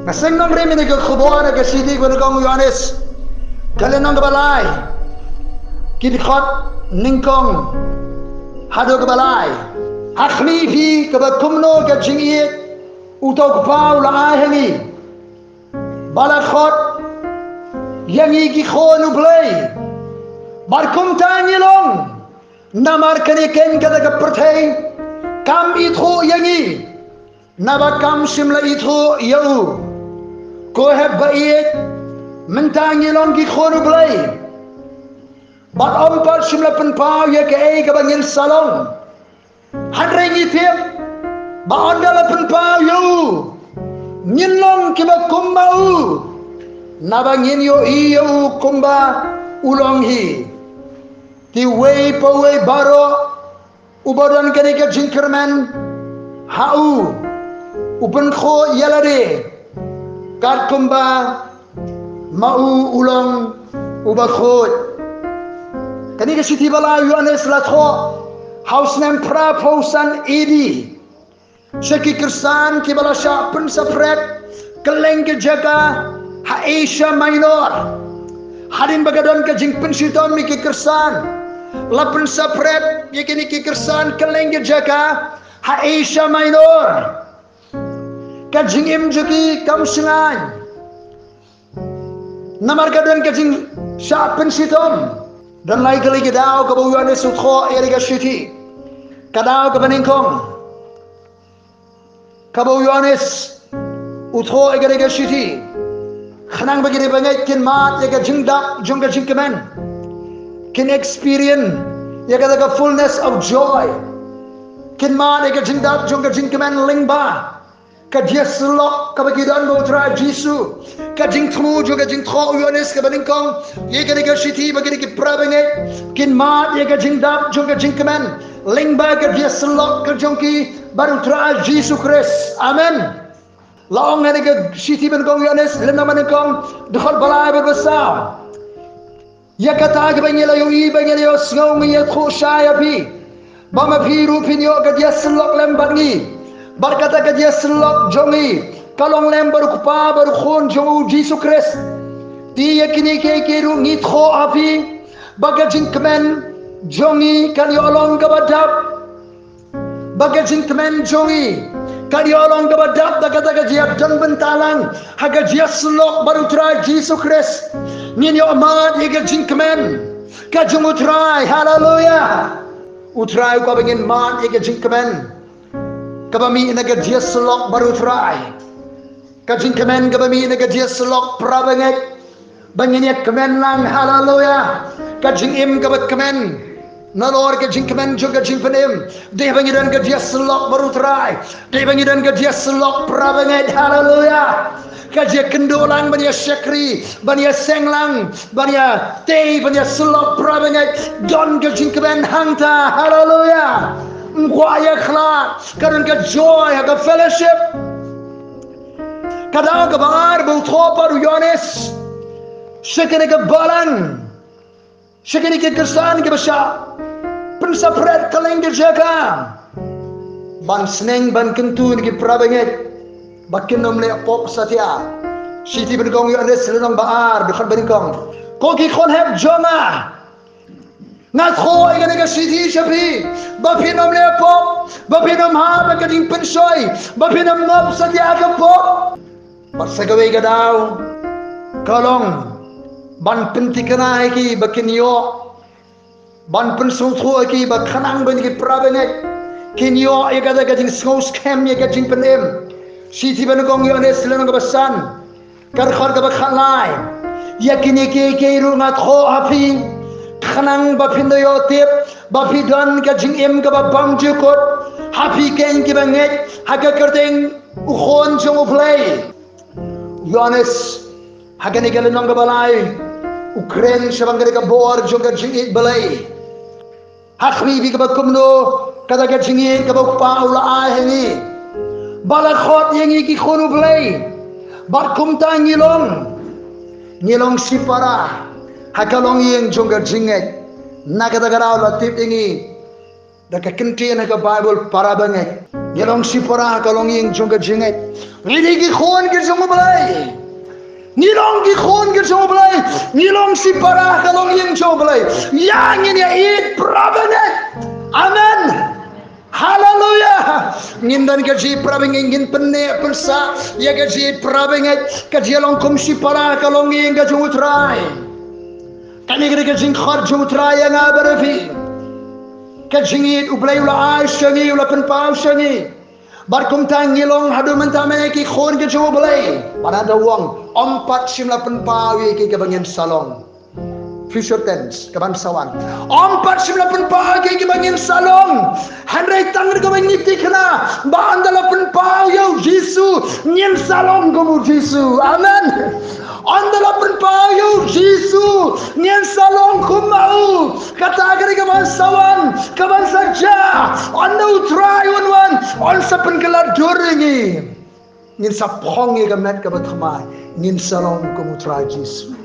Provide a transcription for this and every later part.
Ngaseng nang remi ni ke khubona ke sidi ko kong Yohanes. Kalen nang balai. Kid khot ningkong hado ke balai. Akhmi bi ke kumno ke jingiet utok pau la hengi. Bala khot yangi ki khonu blai. Barkum tanyilong namar keniken kada ke pertai kam itho yangi naba kam simla itho yau ko hai bait mentangilong ki khonu blai bat om par simla pen pau ya ke ai ka bangil salong hadrengi tiap ba ondala pen pau yau nyilong ki ba kumbau naba ngin yo iyo kumba ulong hi ti wei po wei baro ubadan kene ke jinkerman hau upen kho yalade kat kumba mau ulong uba khot kene ke siti bala Yohanes la tho haus nem pra pausan edi shaki kirsan ki bala sha pen sapret keleng ke jaga ha Asia Minor harin bagadon ke jingpen siton mi ki kirsan lapen sapret yakini ki kirsan keleng ke jaga ha Asia Minor kajing im juki kam singan namar kadon kajing syapen sitom dan lai kali kedau ke bawuan sutho eriga city kadau ke beningkong ke bawuan utho eriga city khanang bagiri bangai kin mat ya kajing dap jung kajing kemen kin experience ya ka fullness of joy kin mat ya kajing dap jung kajing kemen lingba ka dia selok ka bagidan botra Jisu ka jing thmu jo ka jing tho Yohanes ka beningkong ye ka ga city bagiri ki prabange kin mat ye ka jing dap jo ka jing kemen lingba ka dia selok ka jongki baru tra Jisu Christ amen laong ne ka city beningkong Yohanes lena beningkong dekhol balai berbesar ya kata ka bangela yo i bangela yo ngau ngi kho shaya bi bama phiru pinyo ka dia selok lembangi berkata ke dia selok jongi kalong lem baru kupa baru khon jongu Jisu Christ dia kini ke kiru ngitho api baga jingkmen jongi kali olong ke badap baga jingkmen jongi kali olong ke badap kata ke dia dan bentalang haga dia selok baru try Jisu Christ ngin yo amat ye jingkmen ka jongu try haleluya utrai ko bangin mat ye jingkmen kabami naga dia selok baru try kajing kemen kabami naga dia selok prabanget banginya kemen lang haleluya kajing im kabat kemen nalor kajing kemen juga kajing penim deh bangidan ka dia selok baru try deh bangidan ka dia selok prabanget haleluya kajia kendolang bania syakri bania senglang bania tei bania selok prabanget don kajing kemen hangta haleluya Mkwaya khla karon ka joy ka fellowship kadang ka bangar bu thopa Yohanes shekene ka balan shekene ka kersan ka basha pensapret kaleng ka jaga ban sneng ban kentun ki prabanget bakin nomle pop satya siti benggong Yohanes lenong baar dekat benggong ko ki khon heb joma ngat khoi ka siti shapi bapinom lepop bapinom ha baging pensoy bapinom ngop satya ka pop parsagaway ka daw kalong ban pentikana ki bakinyo ban pensutho ki bakhanang ban ki prabenet kinyo ay kada gading skos kem ya gading penem siti benggong Yohanes lenong basan karkhar ka bakhalai yakini ke ru ngat kho api khanang bapindo yotip bapidon ka jingim ka babang jukot happy ken ki banget haga kerteng ukhon jong play Yohanes haga ni galan ng balay Ukraine shabang ka bor jong ka jingit balay hakmi bi ka bakumno kada ka jingit ka paula ahengi balakhot yengi ki khonu play barkum ta ngilong sipara hakalong yang jongga jinget nakadagaraw latip ingi daka kenti na ka Bible para banget ngilong sipara hakalong yang jongga jinget ngiligi khon ki jong balay Nilong ki khon ke jo belai, nilong si parah kalong yang jo belai. Yang ini it prabanet. Amen. Hallelujah. Ngindan kaji prabing ingin penne persa, ya kaji prabinget kaji long kum si parah kalong yang kaji utrai. Kani kaji khar jo utrai yang abarafi. Kaji it ublay ula ai shangi ula penpau shangi. Barkum tang ngilong hadu mentame ki khon ke jo belai. Pada wong 4 pawi ki ke bangin salong. Future tense ke bangsawan. 4 pawi ki bangin salong. Handai tangir ke bangin tikna. Ba andala pau yo Jesu nyen salong gomu Jesu. Amen. Andala pau yo Jesu nyen salong kumau. Kata agar ke bangsawan, ke bangsaja. Anda utrai wan on sapen kelar doringi. Ngin sapongi kamet ka bathamai ngin salong ko mutra Jesu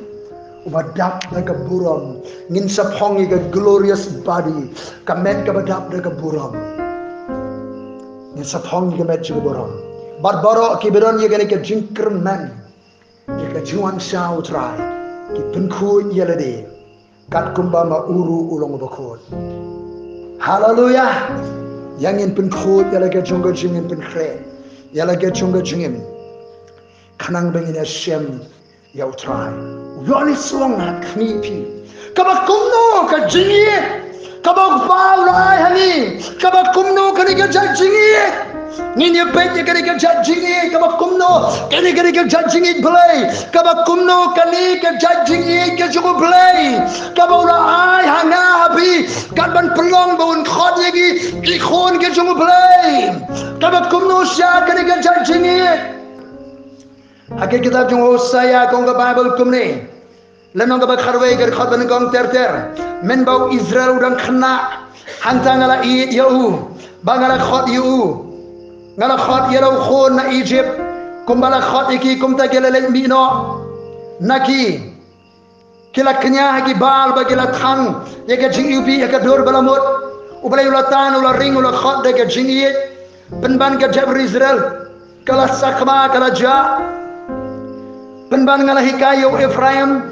ubadap na ka buram ngin sapongi ka glorious body kamet ka badap na ka buram ngin sapongi kamet ka buram barbaro ki beron ye gane ka jinkerman ye ka juan sa utrai ki penku yelade kat kumba ma uru ulong bakot. Hallelujah. Yang in penku yelage jonga jingin penkre yelage jonga jingin kanang bengin Hashem ya utrai yoni suang hat knipi kabak kumno ka jingi kabak bau lai hani kabak kumno kani ka jingi Nini petje kani ka jingi kabak kumno kani ka jingi belai kabak kumno kani ka jingi ka jugo belai kabak ula ai hanga habi kan ban pelong baun khot yagi ki khon ka jugo belai kabak kumno sya kani ka jingi Hakik kitab jung Hosea kong ke Bible kumni lenong ke bakharway ke khot ban kong ter men bau Israel udang kena hantang ala i yau bangala khot yu ngala khot yellow khon na Egypt kumbala khot iki kumta gelele mino naki kila kenya haki bal bagila thang yaka jing yupi yaka dor balamot ubalay ulatan ula ring ula khot de ke jingiyet penban ke jabr Israel kala sakma kala ja penban ngala hikayo Ephraim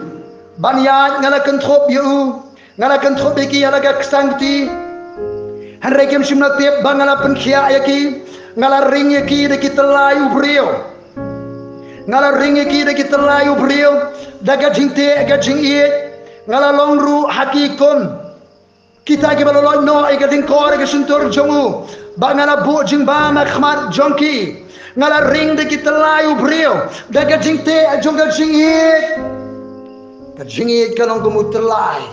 banyat ngala kentrop yu ngala kentrop iki yala ka ksangti hanrekem simna tep bangala penkhia yaki ngala ring yaki de kitelayu brio ngala ring yaki de kitelayu brio daga jingte ga jingiet ngala longru hakikom kita ke balolo no ega ding kor ga suntur jongu bangala bo jingba ma khmat jonki ngala ring de kitelayu brio daga jingte jonga jingiet ga jingiet kalong kumutelai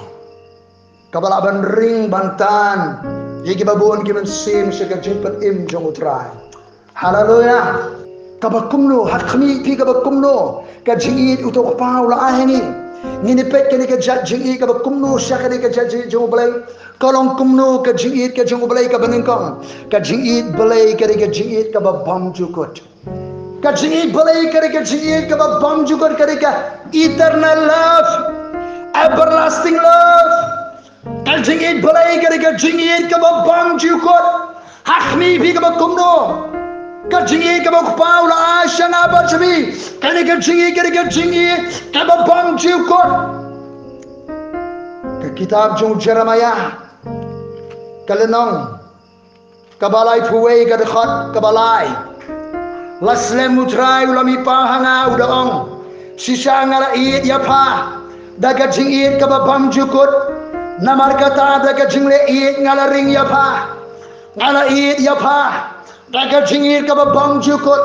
kabalaban ring bantan yegi babon kimen sim sega jimpat im jong utrai. Hallelujah. Kabakumno hakmi pi kabakumno ka jingit utok paula aheni ngini pet kene ka jingit kabakumno syakane ka jong balai kalong kumno ka jingit ka jong balai ka benengkong ka jingit balai ka jingit ka babam jukot ka jingit balai ka jingit ka babam jukot ka eternal love everlasting love Jingit balai ka jingit ka babang jukot hakmi bi ka bakumno ka jingit ka bakpaula ashana barjabi kani ka jingit ka babang jukot ka kitab jung Jeremiah kalenong kabalai puwei ka dekhot kabalai laslem mutrai ulami pahanga udaong sisa ngala iit yapa daga jingit ka babang jukot namar kata daga jingle iit ngala ring yapa ngala iit yapa daga jingir ka babang jukut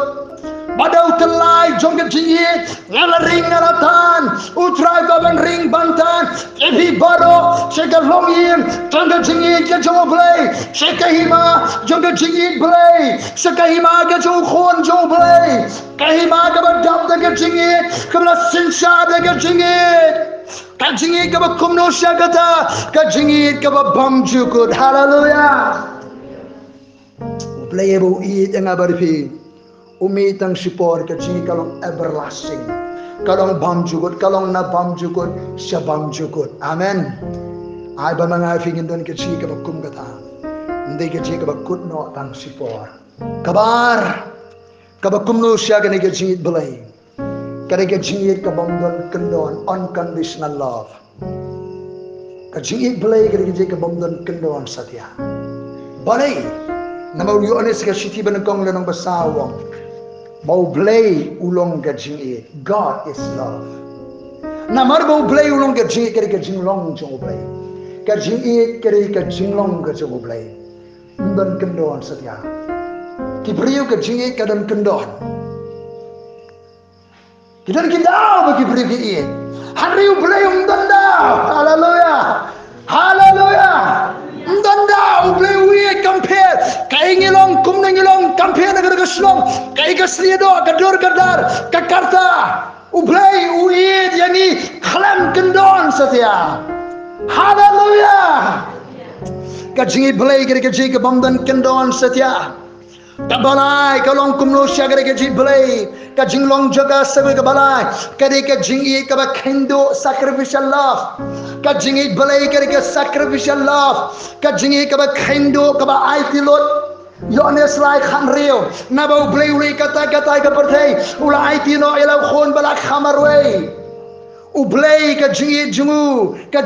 badau telai jongga jingir ngala ring ngala tan utrai baban ring bantan ebi baro sega longim jongga jingir ka jong blai sega hima jongga jingir blai sega hima ka jong khon jong blai kahima ka badap daga jingir kabla sinsha daga jingir Kajingit ka ba kumno siya kata kajingit ka ba bamjukut. Hallelujah. Playable eat ang abaripi umitang sipor kajingit kalong everlasting kalong bamjukut kalong na bamjukut siya bamjukut. Amen. Ay ba mga fingin doon kajingit ka ba kum kata hindi kajingit ka ba kutno tang sipor kabar ka ba kumno siya kani kajingit balay Kadang jingit ka bomdon kendon unconditional love. Ka jingit belai kadang ka bomdon kendon satya. Balai nama yu anes ka shiti banakong lenong basawang. Mau belai ulong ka jingit. God is love. Namar mau belai ulong ka jingit kadang ka jinglong jong belai. Ka jingit kadang ka jinglong ka jong belai. Ndon kendon satya. Kipriu ka jingit kadang kendon. Kita bagi beri kita. Hari ubelai umdandau. Hallelujah. Hallelujah. Umdandau ubelai uye compare. Kai ngilong kum ngilong compare negara keslong. Kai keslido kadur kadar kakarta. Ubelai uye yani kalam kendon setia. Hallelujah. Kajingi belai kira kajingi kebamdan kendon setia. Kabalai kalong kumlo siya kare ka jiblay ka jinglong jaga sabi kabalai kare ka jingi ka ba kendo sacrificial love ka jingi balay kare ka sacrificial love ka jingi ka ba kendo ka ba ai tilot yones lai khan rio na ba blay uli kata ka perthai ula ai tino ela khon balak khamarwe ublay ka jingi jungu ka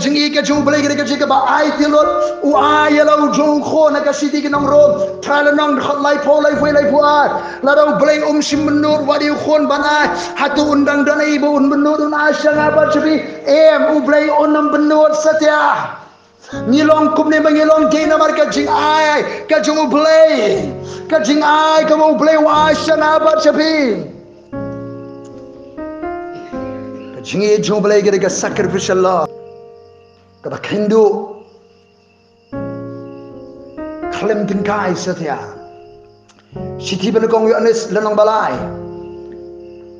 blay kare ka jiga ba ai tilot u ai ela jung khon ka siti ki nong rom thala nong lai po lai puar la do blay sim menur wadi khon banai hatu undang danai bo un menur un asya ngaba chabi ublay onam benur satya ngilong kumne mangilong kay na marka jing ai ka jung ublay ka jing ai ka mo ublay wa asya ngaba chabi jingi jung belai kira sacrificial love kata kendo klaim tingkai setia siti belakang yanes lenong balai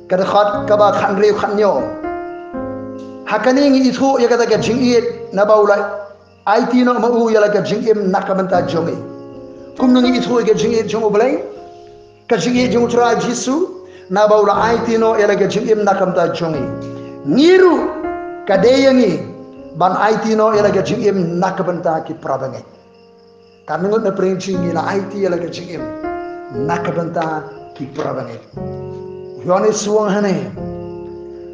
kata khat kaba khanre khanyo hakaning itu ya kata jingi na baulai IT no mau ya la jingim nakamanta jongi kumnung itu ya jingi jung belai ka jingi jung tra jisu na baula IT no ya la jingim nakamanta jongi Niru kadeyangi ban IT no elaga jingim nakabanta ki prabange kanungot na princingi la IT elaga jingim nakabanta ki prabange yone suwang hane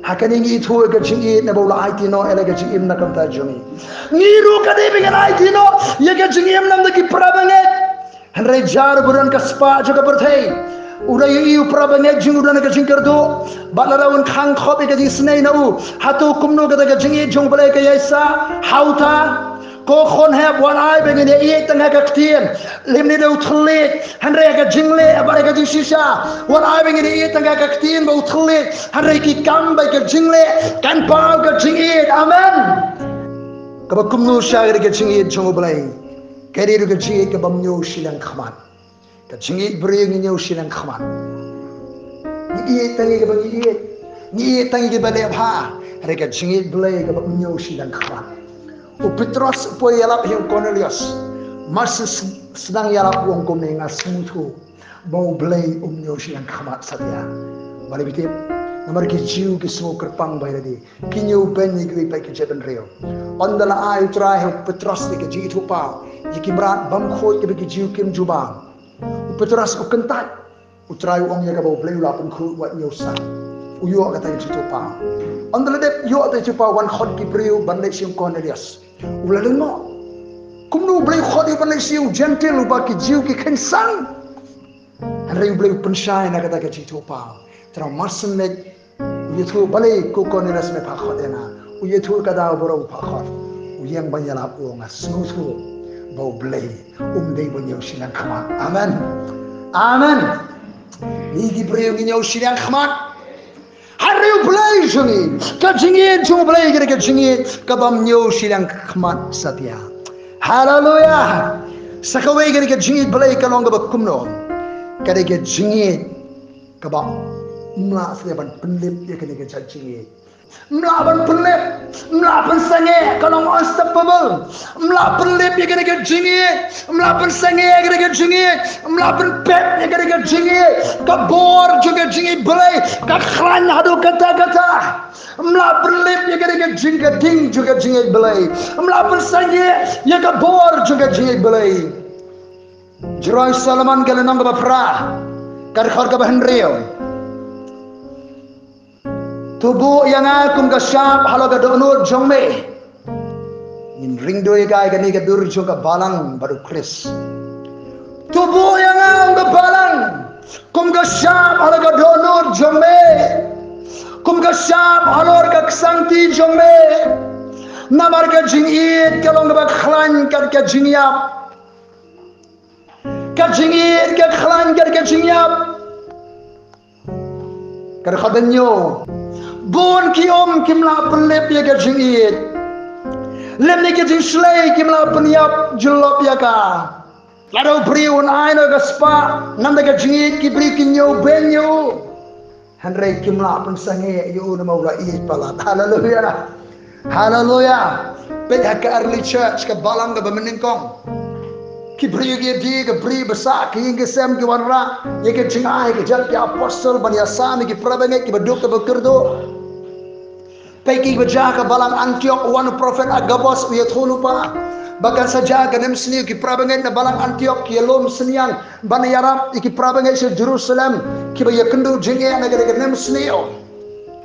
hakaningi itu elaga jingi na bola IT no elaga jingim nakabanta jongi niru kadebinga IT no elaga jingim namda ki prabange hanre jar buran kaspa juga berthai urai iu prabange jing udan ka jingkar do balaraun khang khobe ka jing snei nau hatu kumno ka ka jing jong balai ka yaisa hauta ko khon heb wan ai bengen ye tanga ka ktien limni do thlet hanre ka jingle abare ka jing shisha wan ai bengen ye tanga ka ktien bo thlet hanre ki kam ba ka jingle kan pa ka jing amen ka ba kumno sha ka jing jong balai ka ri ka jing ka bam nyo shilang khaman ka jingi bring nyo silang khaman ni tangi ka bangi ni tangi ka bale bha re ka jingi blay ka nyo silang khaman u Petros po yalap yung Cornelius mas sedang yalap wong ko nga smutu mau blay nyo silang khaman satya bali bitip namar ki jiu ki so kerpang bay di kinyo ben ni gwi pa ki jeben reo ondala ay try Petros ki ji thu pa yikimrat bam khoi ki jiu kim jubang Petras ukentat utrai uang ya kabau bleu lapun khu wat nyosa uyo kata itu pa andale dep yo ata itu pa wan khot ki breu ban le sim Cornelius uladeng mo kumnu bleu khot yu ban le sim gentle uba ki jiu ki kensang hanre bleu pensai na kata ki itu pa tra marsen le yetu bale ko Cornelius me pa khot ena uyetu kada boro pa khot uyang banyala uang asmutu bau blay dei banyaw silang khamat amen amen ni di breu nyaw silang khamat hari blay jungi ka jingi jung blay ka jingi ka bam nyaw silang khamat satya hallelujah sakaway ka jingi blay ka long ka kumno ka jingi ka ba mla sa ban penlip ya ka jingi melaban pelip, melaban sange, kalau unstoppable, melaban lip ya kena jingi, melaban sange ya kena jingi, melaban pep ya kena jingi, kabor juga jingi belai, kaklan hadu kata-kata, melaban lip ya kena jingi, ding juga jingi belai, melaban sange ya kabor juga jingi belai. Jeroy Solomon kalau nang bapra, karkhor ka bahan rio. tubuh yang akum ka syap halo ka donut jongme nin ring doi kai ka ni ka dur jong ka balang baru kris tubuh yang akum ka balang kum ka syap halo ka donut jongme kum ka syap halo ka ksangti jongme namar ka jingit ka long ka khlan ka jingyap ka jingit ka khlan ka jingyap ka khadanyo bon ki kimla penlep ya ka jingit lem ni ka jingslay kimla penyap julop ya ka lado priun aino ka spa nanda ka jingit ki bri kinyo benyo handre kimla pensange yu na maula I pala haleluya haleluya pet ka early church ka balang ka bameningkong ki bri ge di ka bri basa ki ge sem ki wanra ye ke jingai ke jal ki apostle ban yasan ki prabange ki baduk ka bekerdo peki baja ka balang Antiok wan prophet agabos ye thulupa bahkan saja ka nem sni ki prabange na balang Antiok ki lom sniang ban yarap ki prabange se Jerusalem ki ba ye kendu jinge na ga nem sni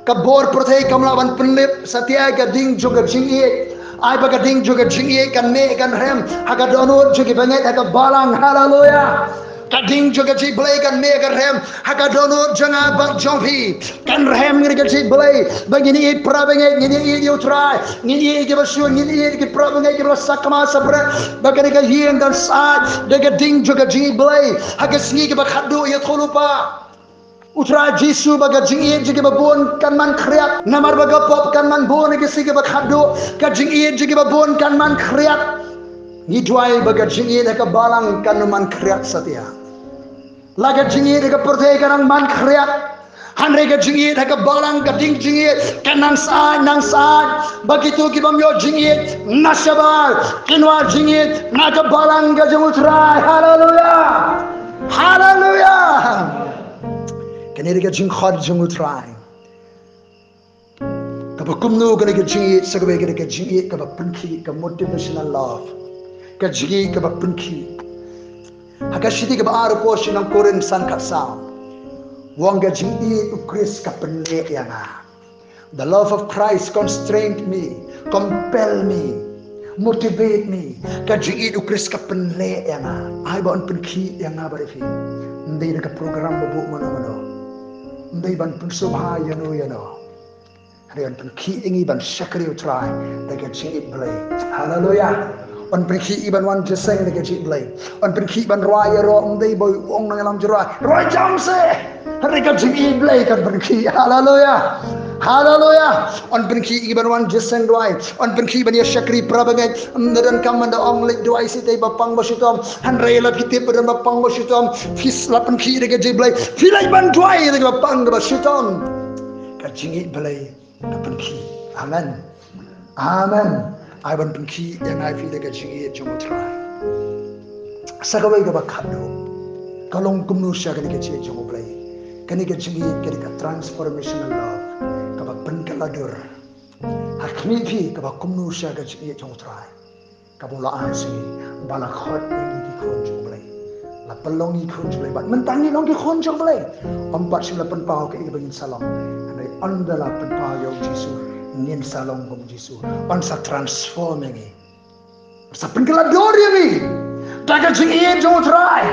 ka bor prothei kamla ban penlip satya ka ding juga jinge ai baga ding juga jingi kan ne kan rem haga donut juga banget haga balang haleluya kading juga ji blay kan ne kan rem haga donut janga bang jompi kan rem ngi ji blay bagini I prabange ngini I you try ngini I give us ngini I give prabange give us sakama sabra bagani ka hien dan saat daga ding juga ji blay haga sngi ke bakhadu ya thulupa Utra Jisu baga jingit jigi babon kan man kriat namar baga pop kan man bon ke sige bakhado ka jingit jigi babon kan man kriat ni dwai baga jingit ka balang kan man kriat satya laga jingit ka porte kan man kriat hanre ka jingit ka balang ka ding jingit kan nang sa begitu ki bamyo jingit nasabar kinwa jingit na ka balang ka jumutra haleluya haleluya kaniri ka jing khad jumutrai ka bakumnu ka ka jing sagbe ka jing ka punki ka motivational love ka jing ka punki haka shidi ka ar portion ng koren san katsa wang ka jing ukris ka penle yanga the love of Christ constrained me compel me motivate me ka jing ukris ka penle yanga ai ba on punki yanga barifi ndai ka program babu mano ndai ban pun subha yano harian pun ki ingi ban shakri utrai daga chi blay hallelujah on pun ki iban wan jeseng daga chi blay on pun ki ban raya ro ndai boy ong nang lam jura roi jamse daga chi blay kan pun ki hallelujah hallelujah on pun ki iban wan jeseng roi on pun ki ban ya shakri prabangai ndadan kamanda ong lik doi sitai bapang basitom han rela pitip ber bapang basitom fis lapan ki daga chi blay filai ban doi daga bapang basitom ka jingi blay kapan ki amen amen ai ban pun ki yang ai fi daga jingi jomutrai sagawai ga bakhado kalong kumnu sha ga daga jingi jomublay kani ga jingi ga transformational love ka ba pen kaladur hakmi fi ka ba kumnu sha ga jingi jomutrai ka bola ansi bala khot ni ki khon jomublay la pelong ni khon jomublay bat mentani long ki khon jomublay ompat sila pen pau ka i bangin salong andala penpayo Jisu nin salong gom Jisu on sa transforming sa penkelador ni daga jing ie jong try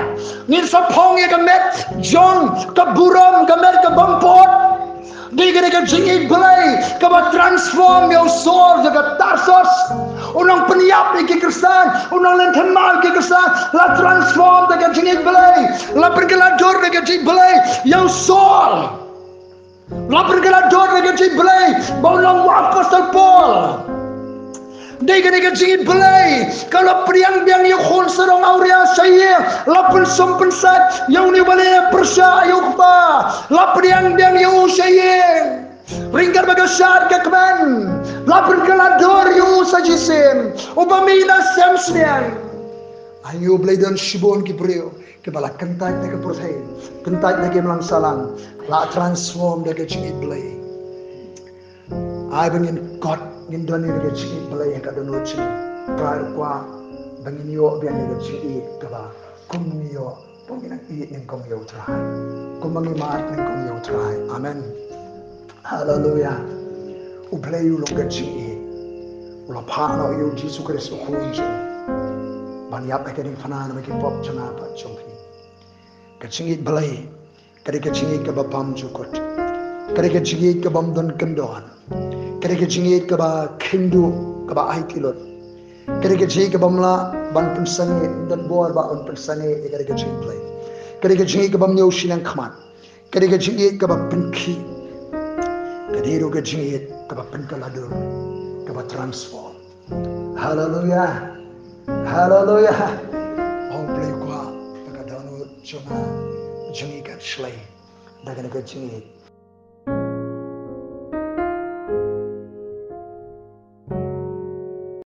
nin sa pong ye kamet jong ka buram kamet ka bampot diga ka jing ie blay ka ba transform your soul daga tarsos unang peniap ki Kristan unang lentemal ki Kristan la transform daga jing ie blay la penkelador daga jing blay your soul lapar kena dor dengan cik belai bau lang Apostle Paul dia kena cik belai kalau priang biang yang khon serong auria saya lapar sompen sat yang ni balai persya ayuk ba lapar yang biang yang saya ringkar baga syar kakman lapar kena dor yang sajisem upamina semsnian ayo belai dan shibon ki brio ke bala kentai ke protein kentai ke melang salang la transform de ke chi blay ai bangin god ngin doni de chi blay ka dono chi prar kwa bangin yo bian de chi ka ba kum yo pongin i ning kom yo try kum mangi mat ning kom yo try amen Hallelujah. Uplay you longer chi. Ula pano you Jesus Christ ukunju. Banyap ekering fanan making pop chana pa chompi. Kachingit balay. Kari kachingit ka bapam jukot. Kari kachingit ka bamdon kendon. Kari kachingit ka ba kindu ka ba aitilot. Kari kachingit ka bamla ban pensane dan boar ba ban pensane kari kachingit balay. Kari kachingit ka bam yoshinang khaman. Kari kachingit ka ba penki. Kadiru kachingit ka ba penkaladur. Ka ba transform. Hallelujah. Hallelujah. Ong play kwa. Taga download chona. Jingi kat shlay. Daga naga jingi.